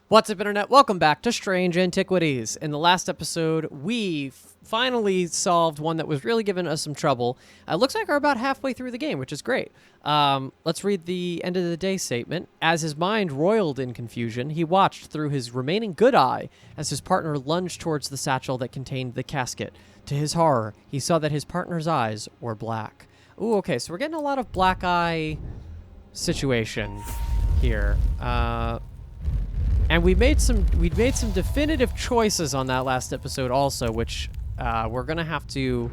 What's up, Internet? Welcome back to Strange Antiquities. In the last episode, we finally solved one that was really giving us some trouble. Looks like we're about halfway through the game, which is great. Let's read the end of the day statement. As his mind roiled in confusion, he watched through his remaining good eye as his partner lunged towards the satchel that contained the casket. To his horror, he saw that his partner's eyes were black. Ooh, okay, so we're getting a lot of black eye situation here. And we made some definitive choices on that last episode also, which we're gonna have to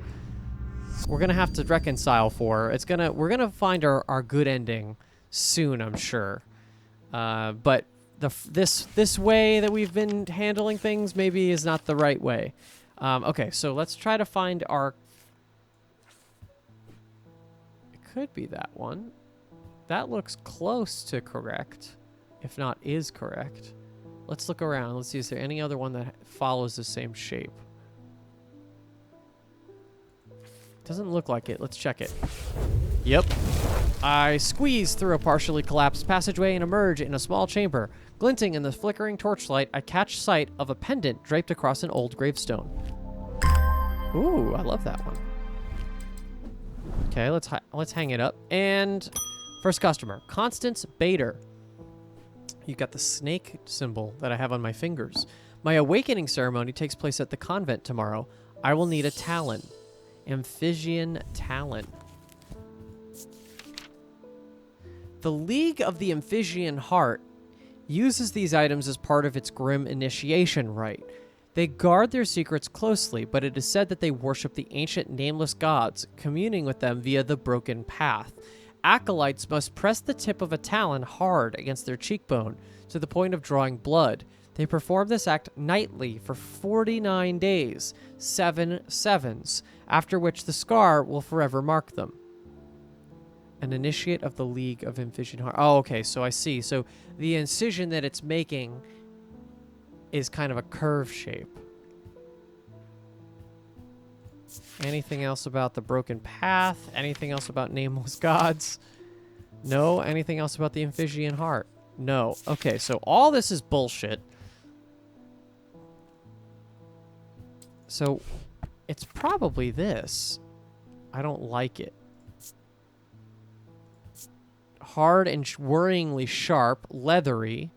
reconcile for. We're gonna find our good ending soon, I'm sure. But this way that we've been handling things maybe is not the right way. Okay, so let's try to find our. It could be that one. That looks close to correct, if not is correct. Let's look around. Let's see, is there any other one that follows the same shape? Doesn't look like it. Let's check it. Yep. I squeeze through a partially collapsed passageway and emerge in a small chamber. Glinting in the flickering torchlight, I catch sight of a pendant draped across an old gravestone. Ooh, I love that one. Okay, let's hang it up. And first customer, Constance Bader. You got the snake symbol that I have on my fingers. My awakening ceremony takes place at the convent tomorrow. I will need a talon. Amphibian talon. The League of the Amphibian Heart uses these items as part of its grim initiation rite. They guard their secrets closely, but it is said that they worship the ancient nameless gods, communing with them via the broken path. Acolytes must press the tip of a talon hard against their cheekbone to the point of drawing blood. They perform this act nightly for 49 days, 7 sevens, after which the scar will forever mark them. An initiate of the League of Amphibian Heart. Oh, okay, so I see. So the incision that it's making is kind of a curve shape. Anything else about the broken path? Anything else about nameless gods? No. Anything else about the Amphibian Heart? No. Okay, so all this is bullshit. So it's probably this. I don't like it. Hard and worryingly sharp, leathery.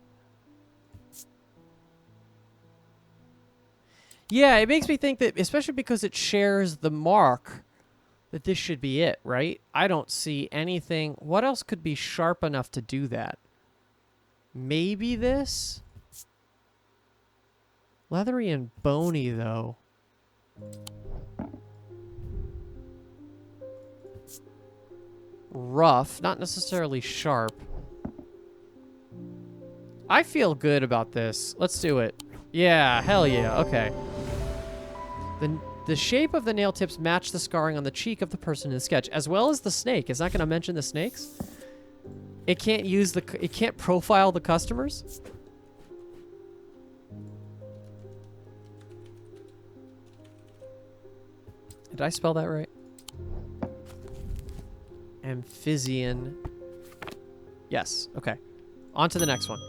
Yeah, it makes me think that, especially because it shares the mark, that this should be it, right? I don't see anything. What else could be sharp enough to do that? Maybe this? Leathery and bony, though. Rough, not necessarily sharp. I feel good about this. Let's do it. Yeah, hell yeah, okay. The shape of the nail tips match the scarring on the cheek of the person in the sketch, as well as the snake. It's not going to mention the snakes. It can't profile the customers. Did I spell that right? Amphibian. Yes, okay. On to the next one.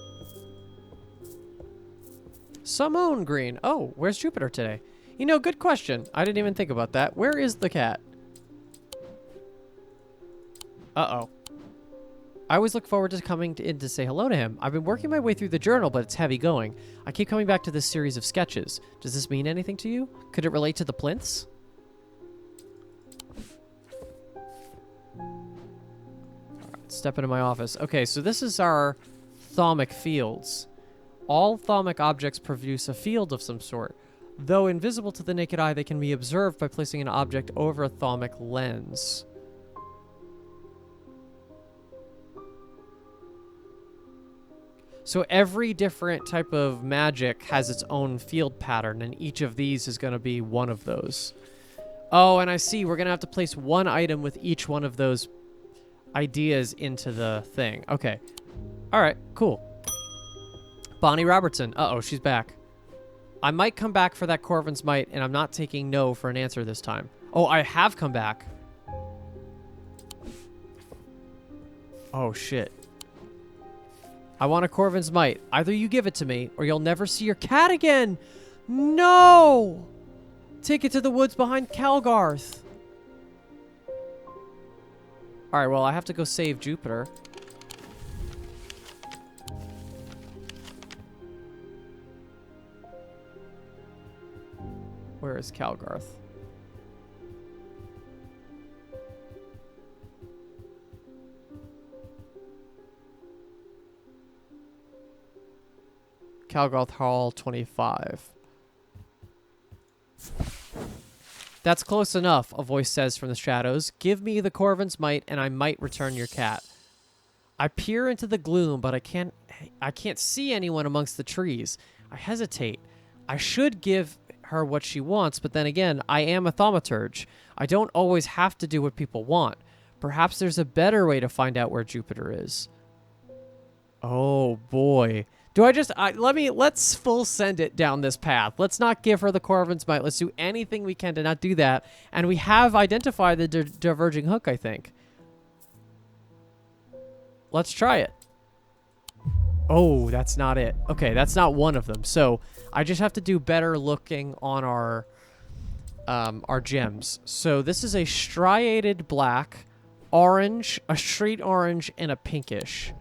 Simone Green. Oh, where's Jupiter today? You know, good question. I didn't even think about that. Where is the cat? Uh-oh. I always look forward to coming in to say hello to him. I've been working my way through the journal, but it's heavy going. I keep coming back to this series of sketches. Does this mean anything to you? Could it relate to the plinths? Alright, step into my office. Okay, so this is our thaumic fields. All thaumic objects produce a field of some sort. Though invisible to the naked eye, they can be observed by placing an object over a thaumic lens. So every different type of magic has its own field pattern, and each of these is going to be one of those. Oh, and I see. We're going to have to place one item with each one of those ideas into the thing. Okay. All right, cool. Bonnie Robertson. Uh-oh, she's back. I might come back for that Corvin's Might, and I'm not taking no for an answer this time. Oh, I have come back. Oh, shit. I want a Corvin's Might. Either you give it to me, or you'll never see your cat again! No! Take it to the woods behind Calgarth. Alright, well, I have to go save Jupiter. Where is Calgarth? Calgarth Hall 25. That's close enough, a voice says from the shadows. Give me the Corvin's Might, and I might return your cat. I peer into the gloom, but I can't see anyone amongst the trees. I hesitate. I should give her what she wants, but then again, I am a Thaumaturge. I don't always have to do what people want. Perhaps there's a better way to find out where Jupiter is. Oh boy. Do I just let's full send it down this path. Let's not give her the Corvin's Might. Let's do anything we can to not do that. And we have identified the diverging hook, I think. Let's try it. Oh, that's not it. Okay, that's not one of them. So I just have to do better looking on our gems. So this is a striated black, orange, a street orange, and a pinkish.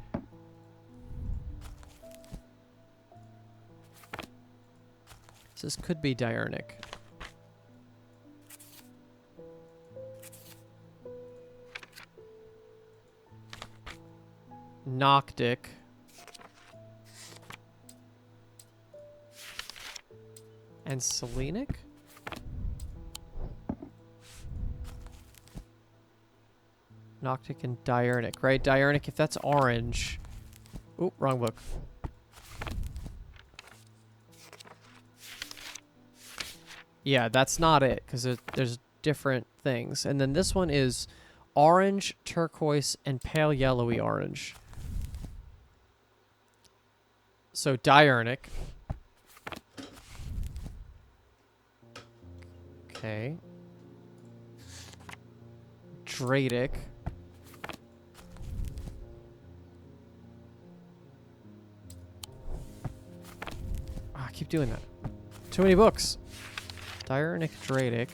So this could be diurnic. Noctic. And selenic? Noctic and diurnic, right? Diurnic, if that's orange. Oop, wrong book. Yeah, that's not it, because there's different things. And then this one is orange, turquoise, and pale yellowy orange. So diurnic. Okay. Dradic. I keep doing that. Too many books. Diurnic, Dradic.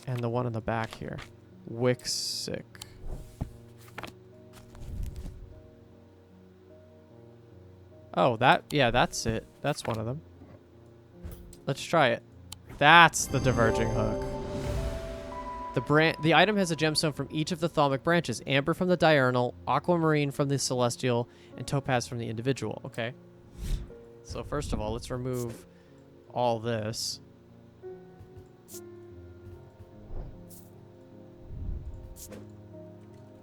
And the one in the back here. Wixic. Oh, that's it. That's one of them. Let's try it. That's the diverging hook. The item has a gemstone from each of the thaumic branches. Amber from the diurnal, aquamarine from the celestial, and topaz from the individual. Okay. So first of all, let's remove all this.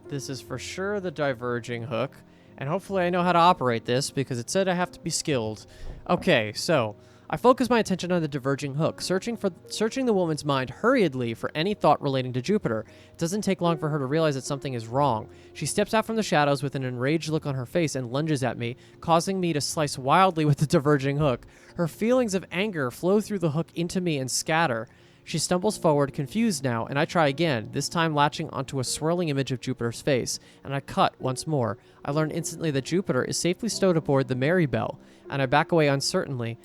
This is for sure the diverging hook. And hopefully I know how to operate this because it said I have to be skilled. Okay, so I focus my attention on the diverging hook, searching the woman's mind hurriedly for any thought relating to Jupiter. It doesn't take long for her to realize that something is wrong. She steps out from the shadows with an enraged look on her face and lunges at me, causing me to slice wildly with the diverging hook. Her feelings of anger flow through the hook into me and scatter. She stumbles forward, confused now, and I try again, this time latching onto a swirling image of Jupiter's face, and I cut once more. I learn instantly that Jupiter is safely stowed aboard the Marybelle, and I back away uncertainly,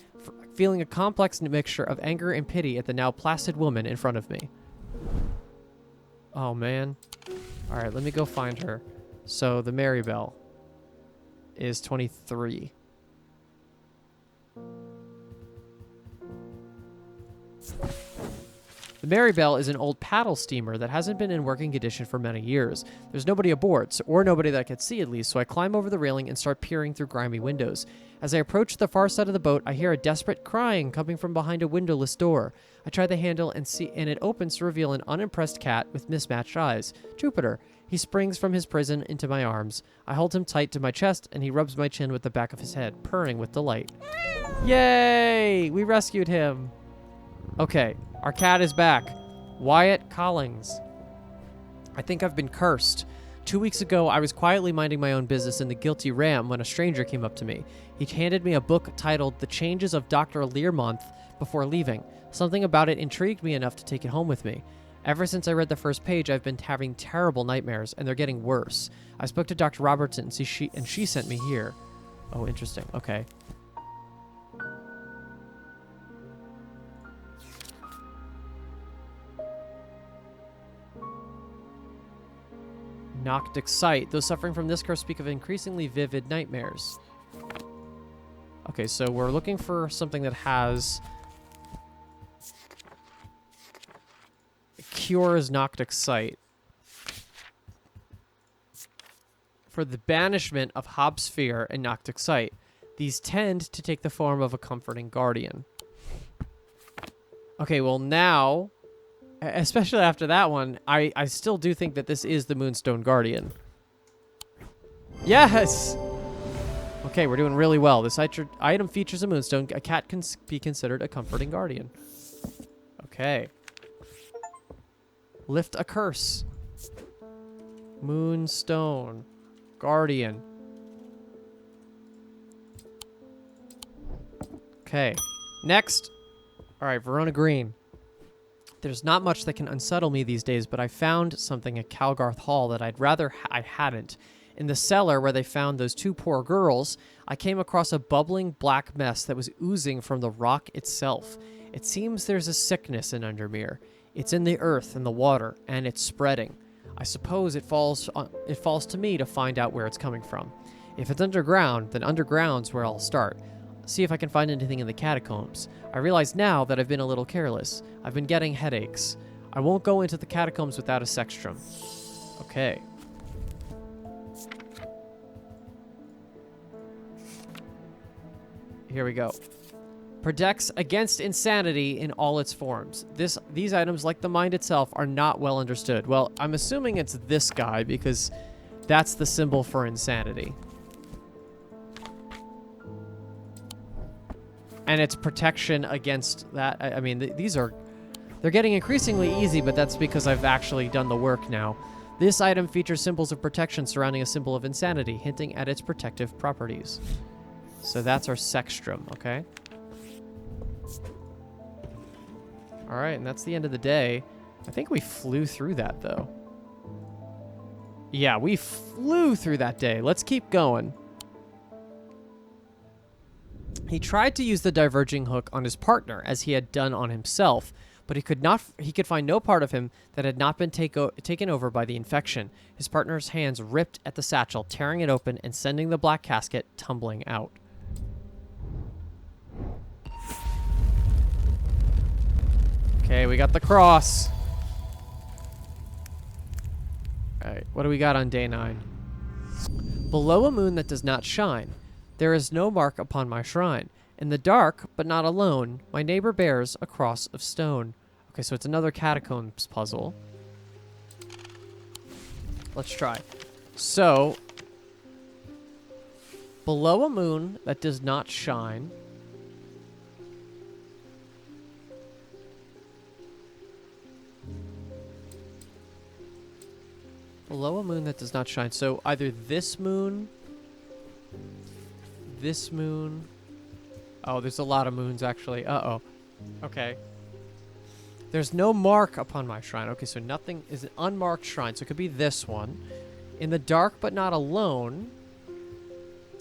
feeling a complex mixture of anger and pity at the now placid woman in front of me. Oh, man. All right, let me go find her. So the Marybelle is 23. The Marybelle is an old paddle steamer that hasn't been in working condition for many years. There's nobody aboard, or nobody that I can see at least, so I climb over the railing and start peering through grimy windows. As I approach the far side of the boat, I hear a desperate crying coming from behind a windowless door. I try the handle and it opens to reveal an unimpressed cat with mismatched eyes. Jupiter. He springs from his prison into my arms. I hold him tight to my chest, and he rubs my chin with the back of his head, purring with delight. Yay! We rescued him. Okay, our cat is back. Wyatt Collings. I think I've been cursed. 2 weeks ago, I was quietly minding my own business in the Guilty Ram when a stranger came up to me. He handed me a book titled The Changes of Dr. Learmonth before leaving. Something about it intrigued me enough to take it home with me. Ever since I read the first page, I've been having terrible nightmares, and they're getting worse. I spoke to Dr. Robertson, and she sent me here. Oh, interesting. Okay. Noctic sight. Those suffering from this curse speak of increasingly vivid nightmares. Okay, so we're looking for something that has... cures Noctic sight. For the banishment of Hobbs fear and Noctic sight. These tend to take the form of a comforting guardian. Okay, well now... especially after that one, I still do think that this is the Moonstone Guardian. Yes! Okay, we're doing really well. This item features a moonstone. A cat can be considered a comforting guardian. Okay. Lift a curse. Moonstone. Guardian. Okay. Next. Alright, Verona Green. There's not much that can unsettle me these days, but I found something at Calgarth Hall that I'd rather I hadn't. In the cellar where they found those two poor girls, I came across a bubbling black mess that was oozing from the rock itself. It seems there's a sickness in Undermere. It's in the earth and the water, and it's spreading. I suppose it falls to me to find out where it's coming from. If it's underground, then underground's where I'll start. See if I can find anything in the catacombs. I realize now that I've been a little careless. I've been getting headaches. I won't go into the catacombs without a sextrum. Okay. Here we go. Protects against insanity in all its forms. These items, like the mind itself, are not well understood. Well, I'm assuming it's this guy because that's the symbol for insanity. And it's protection against that. I mean, they're getting increasingly easy, but that's because I've actually done the work now. This item features symbols of protection surrounding a symbol of insanity, hinting at its protective properties. So that's our sextrum, okay? All right, and that's the end of the day. I think we flew through that, though. Yeah, we flew through that day. Let's keep going. He tried to use the diverging hook on his partner, as he had done on himself, but he could find no part of him that had not been taken over by the infection. His partner's hands ripped at the satchel, tearing it open and sending the black casket tumbling out. Okay, we got the cross. Alright, what do we got on day 9? Below a moon that does not shine, there is no mark upon my shrine. In the dark, but not alone, my neighbor bears a cross of stone. Okay, so it's another catacombs puzzle. Let's try. So, below a moon that does not shine... Below a moon that does not shine. So either this moon... This moon... Oh, there's a lot of moons, actually. Uh-oh. Okay. There's no mark upon my shrine. Okay, so nothing is an unmarked shrine. So it could be this one. In the dark, but not alone,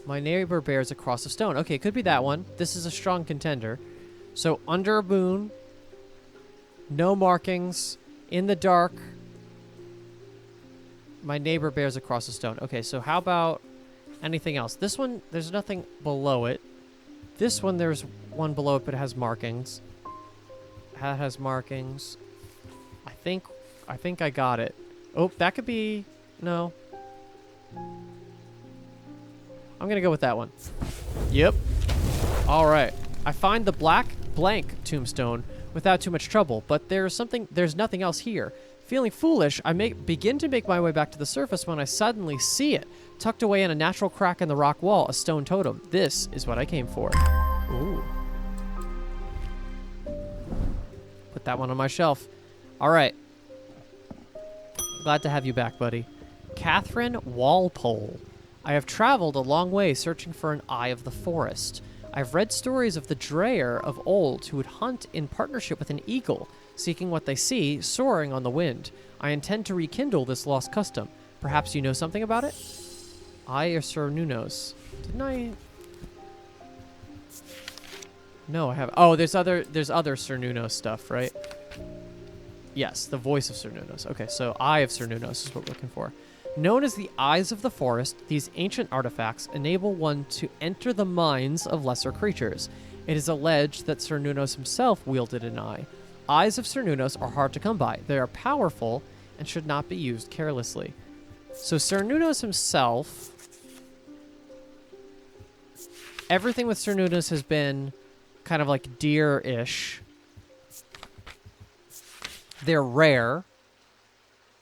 my neighbor bears a cross of stone. Okay, it could be that one. This is a strong contender. So under a moon, no markings, in the dark, my neighbor bears a cross of stone. Okay, so how about anything else? This one, there's nothing below it. This one, there's one below it, but it has markings. That has markings. I think I got it. Oh, that could be... No. I'm gonna go with that one. Yep. All right. I find the black blank tombstone without too much trouble, but there's nothing else here. Feeling foolish, I begin to make my way back to the surface when I suddenly see it. Tucked away in a natural crack in the rock wall, a stone totem. This is what I came for. Ooh. Put that one on my shelf. All right. Glad to have you back, buddy. Catherine Walpole. I have traveled a long way searching for an eye of the forest. I've read stories of the Dreyer of old who would hunt in partnership with an eagle. seeking what they see, soaring on the wind. I intend to rekindle this lost custom. Perhaps you know something about it? Eye of Sir Nunos. Didn't I? No, I haven't. Oh, there's other Sir Nunos stuff, right? Yes, the voice of Sir Nunos. Okay, so Eye of Sir Nunos is what we're looking for. Known as the Eyes of the Forest, these ancient artifacts enable one to enter the minds of lesser creatures. It is alleged that Sir Nunos himself wielded an eye. Eyes of Sir Nunos are hard to come by. They are powerful and should not be used carelessly. So Sir Nunos himself... Everything with Sir Nunos has been kind of like deer-ish. They're rare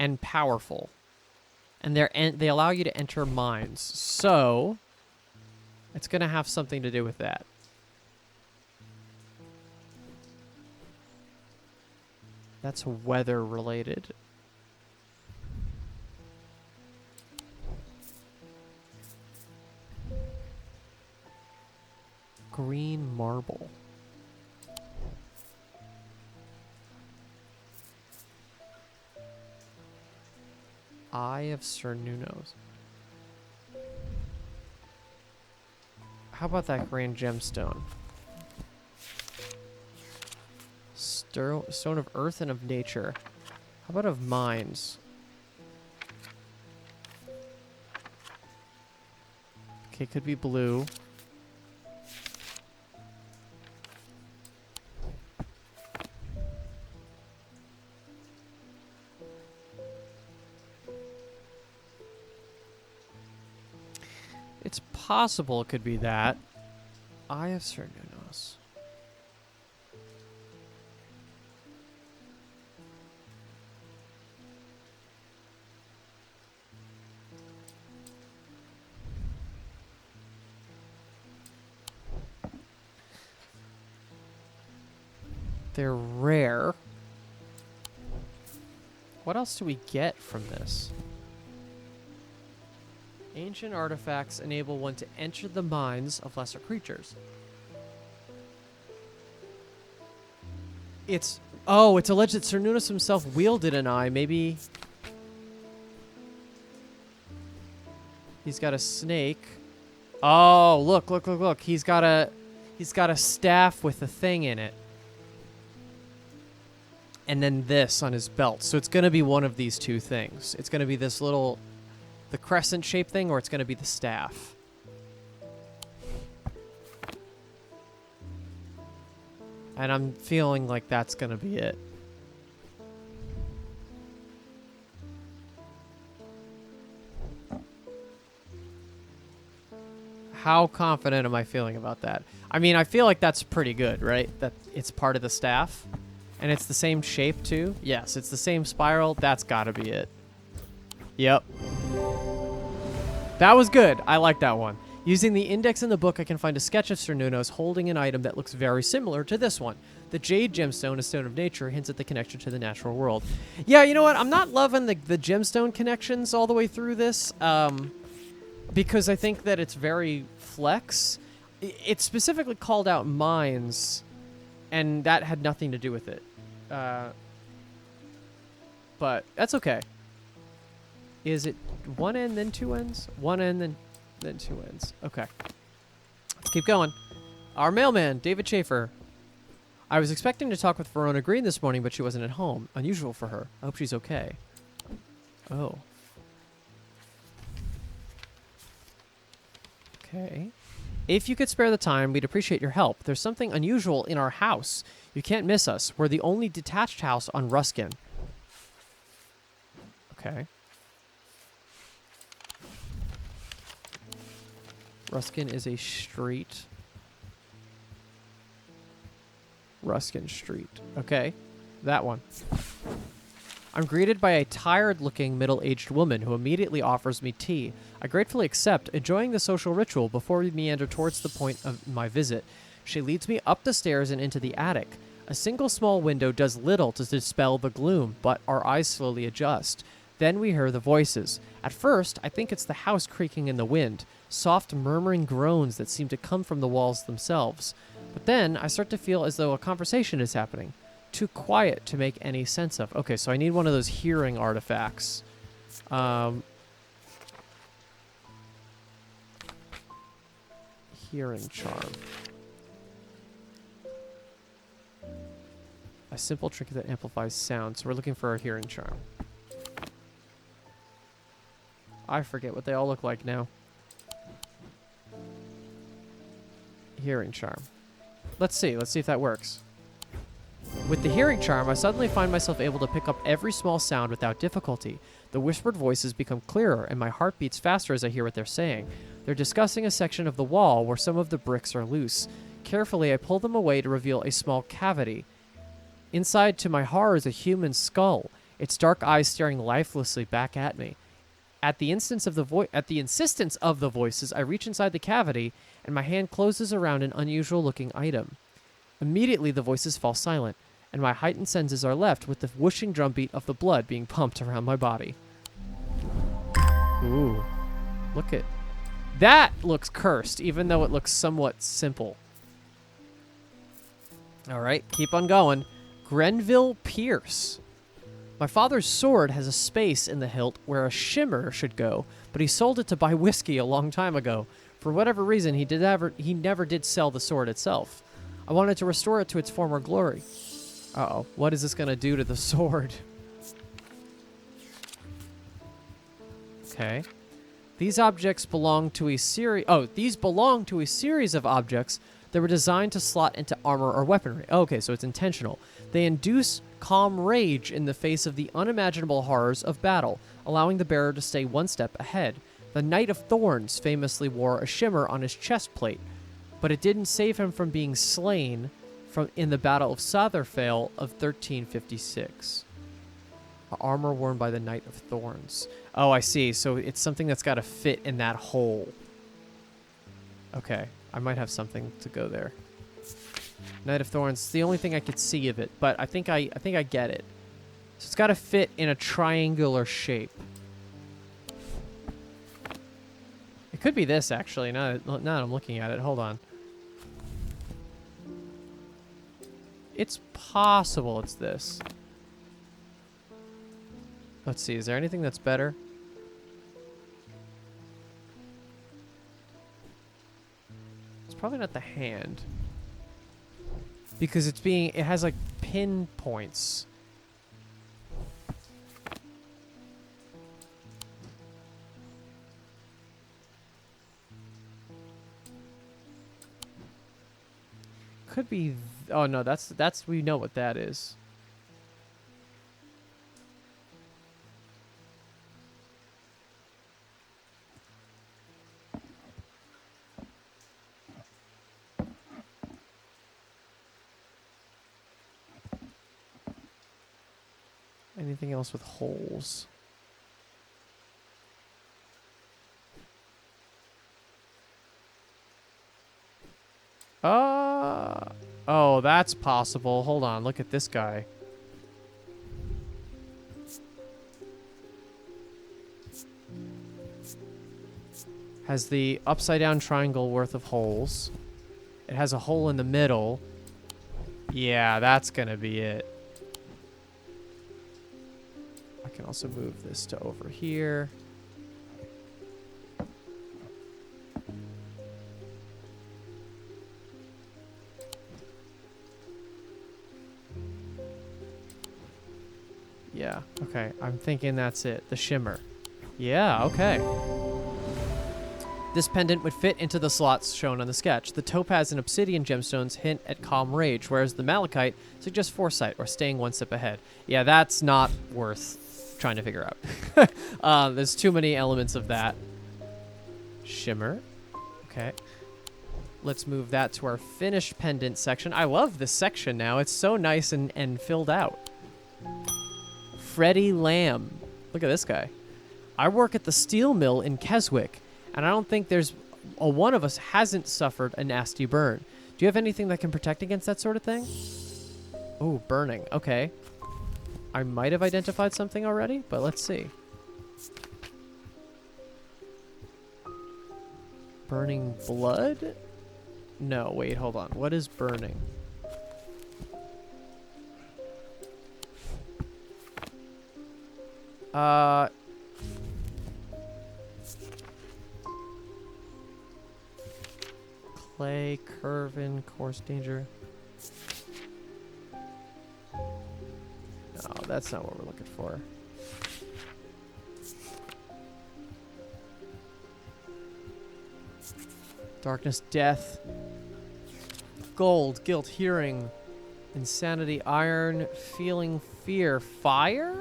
and powerful. And they allow you to enter minds. So, it's going to have something to do with that. That's weather related. Green marble. Eye of Sir Nunos. How about that grand gemstone? Stone of earth and of nature. How about of mines? Okay, could be blue. It's possible it could be that. Eye of Sir Nunos. They're rare. What else do we get from this? Ancient artifacts enable one to enter the minds of lesser creatures. It's alleged that Sir Nunos himself wielded an eye. Maybe he's got a snake. Oh, look. He's got a staff with a thing in it. And then this on his belt. So it's going to be one of these two things. It's going to be this little, the crescent-shaped thing, or it's going to be the staff. And I'm feeling like that's going to be it. How confident am I feeling about that? I mean, I feel like that's pretty good, right? That it's part of the staff. And it's the same shape, too? Yes, it's the same spiral. That's gotta be it. Yep. That was good. I like that one. Using the index in the book, I can find a sketch of Sir Nunos holding an item that looks very similar to this one. The Jade Gemstone, a stone of nature, hints at the connection to the natural world. Yeah, you know what? I'm not loving the gemstone connections all the way through this, because I think that it's very flex. It specifically called out mines, and that had nothing to do with it. But that's okay. Is it one end, then two ends? One end, then two ends. Okay. Let's keep going. Our mailman, David Schaefer. I was expecting to talk with Verona Green this morning, but she wasn't at home. Unusual for her. I hope she's okay. Oh. Okay. If you could spare the time, we'd appreciate your help. There's something unusual in our house. You can't miss us. We're the only detached house on Ruskin. Okay. Ruskin is a street. Ruskin Street. Okay. That one. I'm greeted by a tired-looking middle-aged woman who immediately offers me tea. I gratefully accept, enjoying the social ritual before we meander towards the point of my visit. She leads me up the stairs and into the attic. A single small window does little to dispel the gloom, but our eyes slowly adjust. Then we hear the voices. At first, I think it's the house creaking in the wind, soft murmuring groans that seem to come from the walls themselves. But then I start to feel as though a conversation is happening. too quiet to make any sense of. Okay, so I need one of those hearing artifacts. Hearing charm. A simple trinket that amplifies sound. So we're looking for a hearing charm. I forget what they all look like now. Hearing charm. Let's see if that works. With the hearing charm, I suddenly find myself able to pick up every small sound without difficulty. The whispered voices become clearer, and my heart beats faster as I hear what they're saying. They're discussing a section of the wall where some of the bricks are loose. Carefully, I pull them away to reveal a small cavity. Inside, to my horror, is a human skull, its dark eyes staring lifelessly back at me. At the insistence of the voices, I reach inside the cavity, and my hand closes around an unusual-looking item. Immediately, the voices fall silent, and my heightened senses are left with the whooshing drumbeat of the blood being pumped around my body. Ooh. Look at... That looks cursed, even though it looks somewhat simple. Alright, keep on going. Grenville Pierce. My father's sword has a space in the hilt where a shimmer should go, but he sold it to buy whiskey a long time ago. For whatever reason, he never did sell the sword itself. I wanted to restore it to its former glory. Uh-oh. What is this going to do to the sword? Okay. These objects belong to a series... Oh, these belong to a series of objects that were designed to slot into armor or weaponry. Okay, so it's intentional. They induce calm rage in the face of the unimaginable horrors of battle, allowing the bearer to stay one step ahead. The Knight of Thorns famously wore a shimmer on his chest plate, but it didn't save him from being slain in the Battle of Satherfale of 1356. Armor worn by the Knight of Thorns. Oh, I see. So it's something that's got to fit in that hole. Okay. I might have something to go there. Knight of Thorns. It's the only thing I could see of it, but I think I get it. So it's got to fit in a triangular shape. It could be this, actually. Now that I'm looking at it. Hold on. It's possible it's this. Let's see. Is there anything that's better? It's probably not the hand. Because it has like pinpoints. Could be... Oh no, that's we know what that is. Anything else with holes? Oh, that's possible. Hold on, look at this guy. Has the upside down triangle worth of holes. It has a hole in the middle. Yeah, that's gonna be it. I can also move this to over here. Yeah, okay. I'm thinking that's it. The shimmer. Yeah, okay. This pendant would fit into the slots shown on the sketch. The topaz and obsidian gemstones hint at calm rage, whereas the malachite suggests foresight or staying one step ahead. Yeah, that's not worth trying to figure out. There's too many elements of that. Shimmer. Okay. Let's move that to our finished pendant section. I love this section now. It's so nice and filled out. Freddie Lamb. Look at this guy. I work at the steel mill in Keswick, and I don't think there's one of us hasn't suffered a nasty burn. Do you have anything that can protect against that sort of thing? Oh, burning. Okay. I might have identified something already, but let's see. Burning blood? No, wait, hold on. What is burning? Uh... Clay, curvin, coarse danger. No, that's not what we're looking for. Darkness, death. Gold, guilt, hearing. Insanity, iron, feeling, fear. Fire?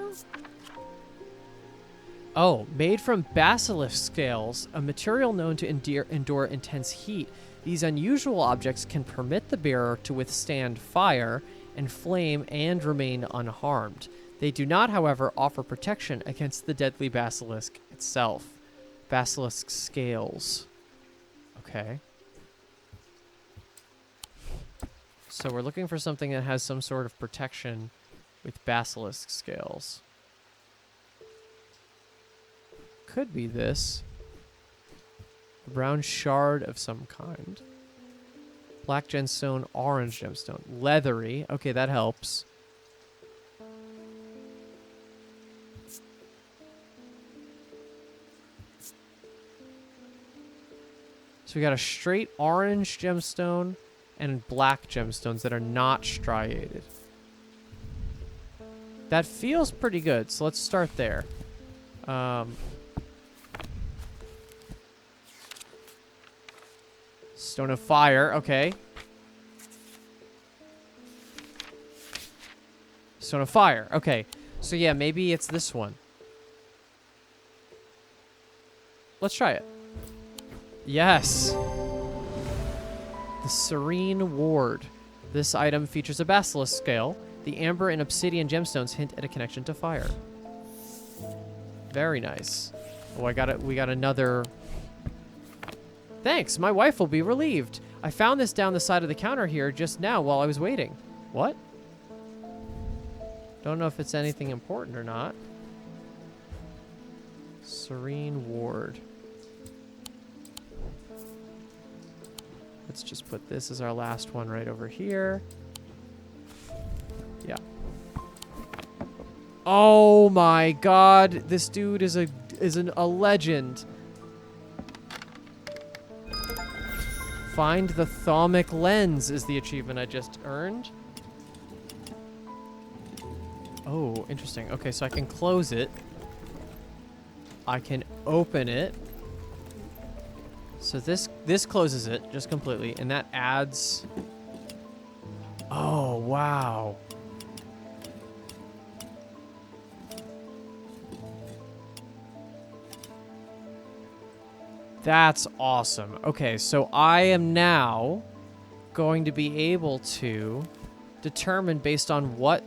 Oh, made from basilisk scales, a material known to endure intense heat. These unusual objects can permit the bearer to withstand fire and flame and remain unharmed. They do not, however, offer protection against the deadly basilisk itself. Basilisk scales. Okay. So we're looking for something that has some sort of protection with basilisk scales. Could be this. A brown shard of some kind. Black gemstone, orange gemstone. Leathery. Okay, that helps. So we got a straight orange gemstone and black gemstones that are not striated. That feels pretty good, so let's start there. Stone of fire, okay. Stone of fire, okay. So yeah, maybe it's this one. Let's try it. Yes. The Serene Ward. This item features a basilisk scale. The amber and obsidian gemstones hint at a connection to fire. Very nice. Oh, I got it. We got another. Thanks. My wife will be relieved. I found this down the side of the counter here just now while I was waiting. What? Don't know if it's anything important or not. Serene Ward. Let's just put this as our last one right over here. Yeah. Oh my god, this dude is a legend. Find the Thaumic lens is the achievement I just earned. Oh, interesting. Okay, so I can close it. I can open it. So this closes it just completely, and that adds. Oh, wow. That's awesome. Okay, so I am now going to be able to determine based on what.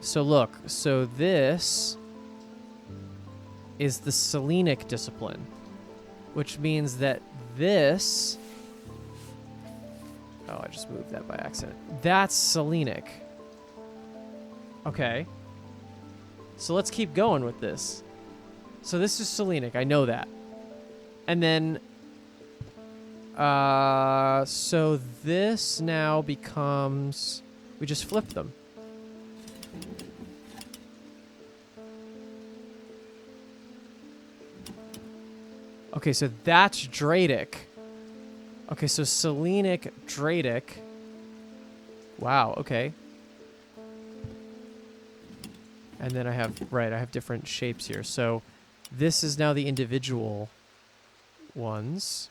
So look, so this is the Selenic discipline, which means that this. Oh, I just moved that by accident. That's Selenic. Okay. So let's keep going with this. So this is Selenic, I know that. And then, so this now becomes, we just flip them. Okay, so that's Dradic. Okay, so Selenic, Dradic. Wow, okay. And then I have different shapes here. So this is now the individual ones.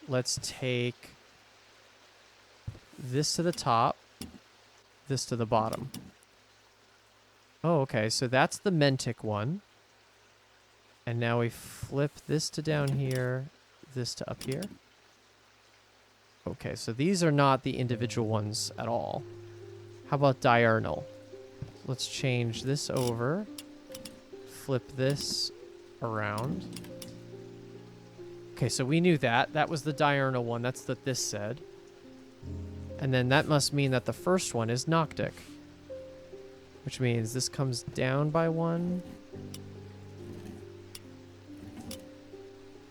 Let's take this to the top, this to the bottom. Oh, okay, so that's the Mentic one. And now we flip this to down here, this to up here. Okay, so these are not the individual ones at all. How about diurnal? Let's change this over. Flip this around. Okay, so we knew that. That was the diurnal one. That's what this said. And then that must mean that the first one is Noctic. Which means this comes down by one.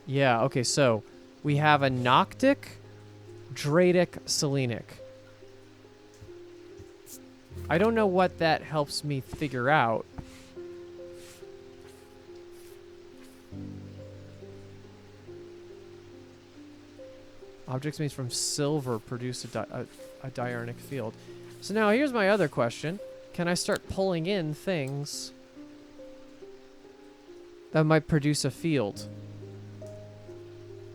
Yeah, okay, so we have a Noctic, Dradic, Selenic. I don't know what that helps me figure out. Objects made from silver produce a diurnal field. So now here's my other question. Can I start pulling in things that might produce a field?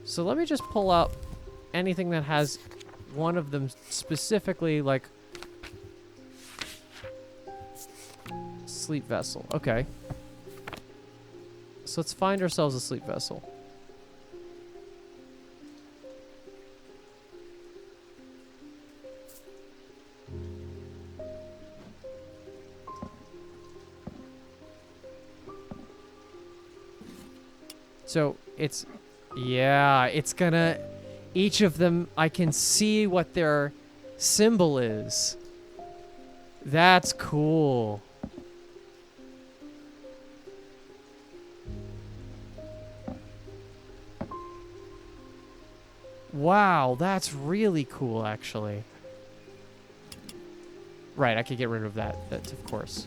So let me just pull up anything that has one of them specifically, like sleep vessel. Okay. So let's find ourselves a sleep vessel. So it's, yeah, it's gonna, each of them, I can see what their symbol is. That's cool. Wow, that's really cool, actually. Right, I could get rid of that, of course.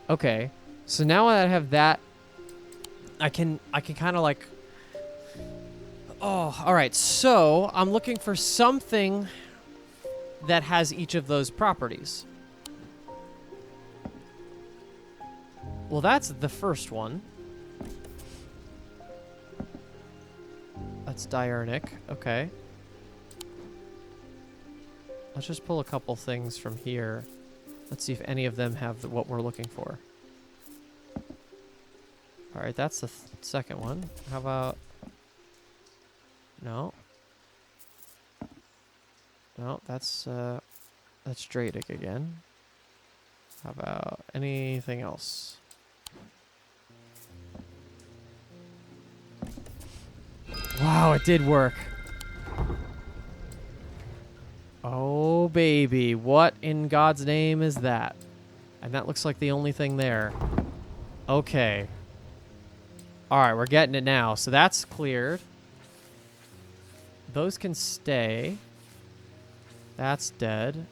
Okay, so now that I have that, I can kind of like... Oh, all right, so I'm looking for something that has each of those properties. Well, that's the first one. That's diurnal. Okay. Let's just pull a couple things from here. Let's see if any of them have what we're looking for. All right, that's the second one. How about... No. No, that's Dradic again. How about anything else? Wow, it did work. Oh, baby. What in God's name is that? And that looks like the only thing there. Okay. All right, we're getting it now. So that's cleared. Those can stay. That's dead.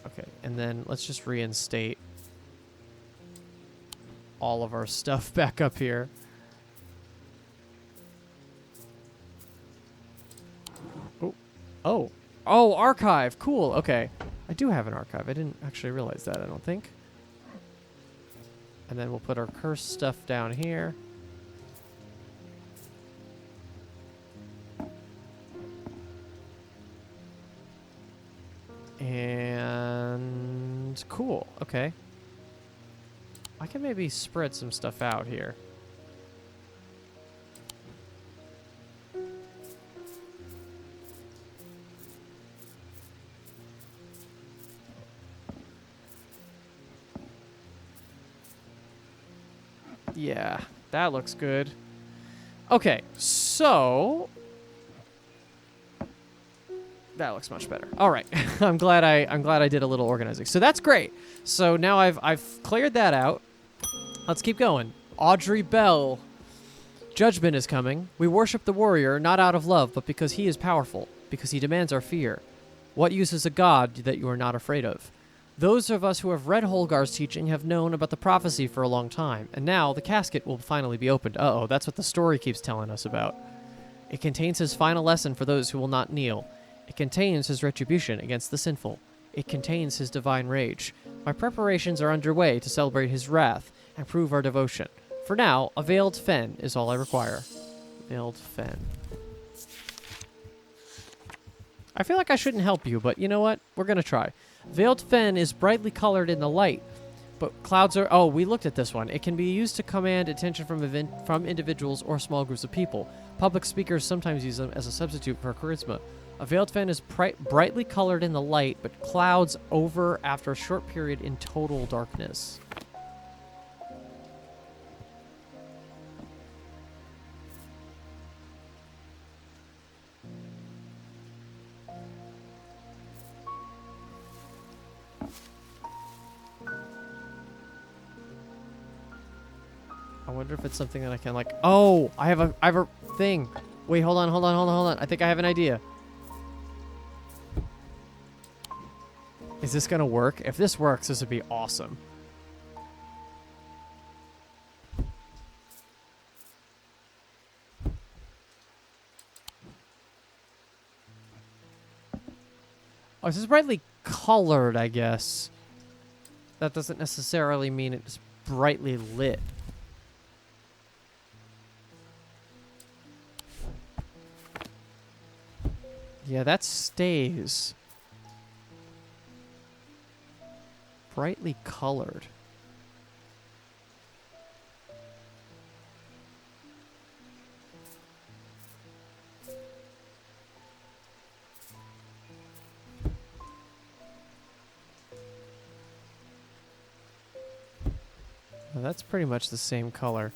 Okay, and then let's just reinstate all of our stuff back up here. Oh. Oh, archive. Cool. Okay. I do have an archive. I didn't actually realize that, I don't think. And then we'll put our cursed stuff down here. And cool. Okay. I can maybe spread some stuff out here. Yeah, that looks good. Okay, so that looks much better. All right, I'm glad I did a little organizing. So that's great. So now I've cleared that out. Let's keep going. Audrey Bell. Judgment is coming. We worship the warrior not out of love, but because he is powerful, because he demands our fear. What use is a god that you are not afraid of? Those of us who have read Holgar's teaching have known about the prophecy for a long time, and now the casket will finally be opened. Uh-oh, that's what the story keeps telling us about. It contains his final lesson for those who will not kneel. It contains his retribution against the sinful. It contains his divine rage. My preparations are underway to celebrate his wrath and prove our devotion. For now, a veiled fen is all I require. Veiled fen. I feel like I shouldn't help you, but you know what? We're going to try. Veiled fen is brightly colored in the light, but clouds are... Oh, we looked at this one. It can be used to command attention from individuals or small groups of people. Public speakers sometimes use them as a substitute for charisma. A veiled fen is brightly colored in the light, but clouds over after a short period in total darkness. I wonder if it's something that I can like... Oh, I have a thing. Wait, hold on. I think I have an idea. Is this gonna work? If this works, this would be awesome. Oh, this is brightly colored, I guess. That doesn't necessarily mean it's brightly lit. Yeah, that stays. Brightly colored. Well, that's pretty much the same color.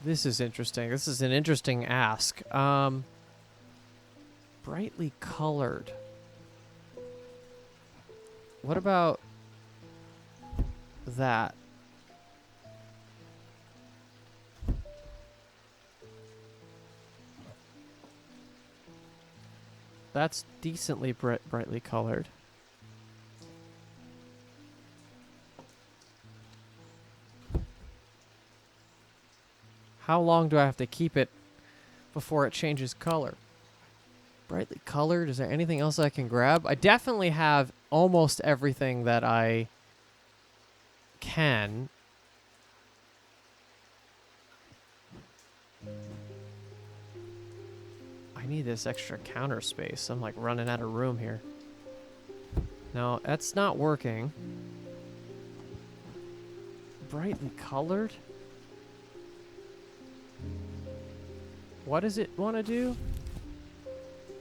This is interesting. This is an interesting ask. Brightly colored. What about that? That's decently brightly colored. How long do I have to keep it before it changes color? Brightly colored? Is there anything else I can grab? I definitely have almost everything that I can. I need this extra counter space. I'm like running out of room here. No, that's not working. Brightly colored? What does it want to do?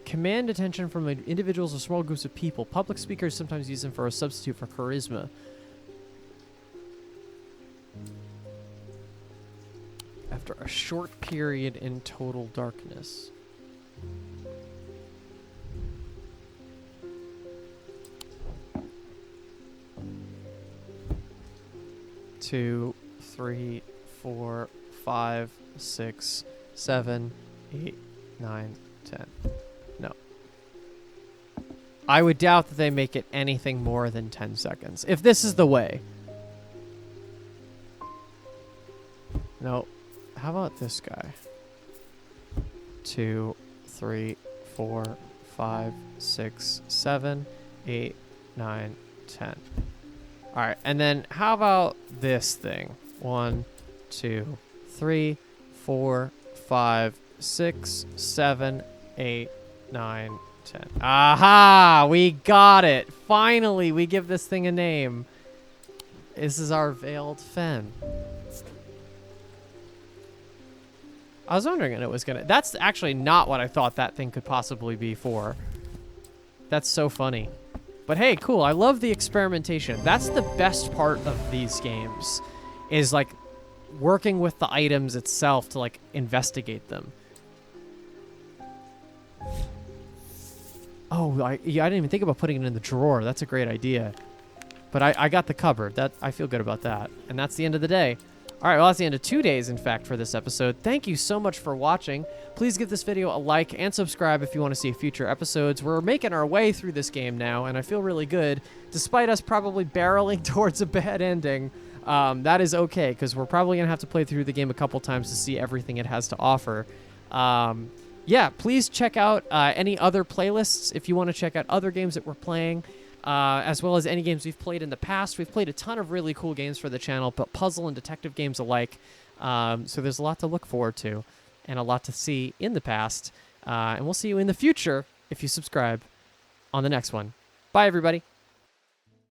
Command attention from individuals or small groups of people. Public speakers sometimes use them for a substitute for charisma. After a short period in total darkness. Two, 3, 4, 5, 6, 7, 8, 9, 10. No. I would doubt that they make it anything more than 10 seconds. If this is the way. No. How about this guy? 2, 3, 4, 5, 6, 7, 8, 9, 10. Alright, and then how about this thing? 1, 2, 3, 4, 5, 6, 7, 8, 9, 10. Aha! We got it! Finally, we give this thing a name. This is our Veiled Fen. I was wondering when it was gonna... That's actually not what I thought that thing could possibly be for. That's so funny. But hey, cool. I love the experimentation. That's the best part of these games. Is like working with the items itself to like investigate them. Oh, yeah, I didn't even think about putting it in the drawer. That's a great idea. But I got the cupboard. That I feel good about that. And that's the end of the day. All right, well, that's the end of 2 days, in fact, for this episode. Thank you so much for watching. Please give this video a like and subscribe if you want to see future episodes. We're making our way through this game now, and I feel really good. Despite us probably barreling towards a bad ending, that is okay, because we're probably going to have to play through the game a couple times to see everything it has to offer. Yeah, please check out any other playlists if you want to check out other games that we're playing. As well as any games we've played in the past. We've played a ton of really cool games for the channel, but puzzle and detective games alike. So there's a lot to look forward to and a lot to see in the past. And we'll see you in the future if you subscribe on the next one. Bye, everybody.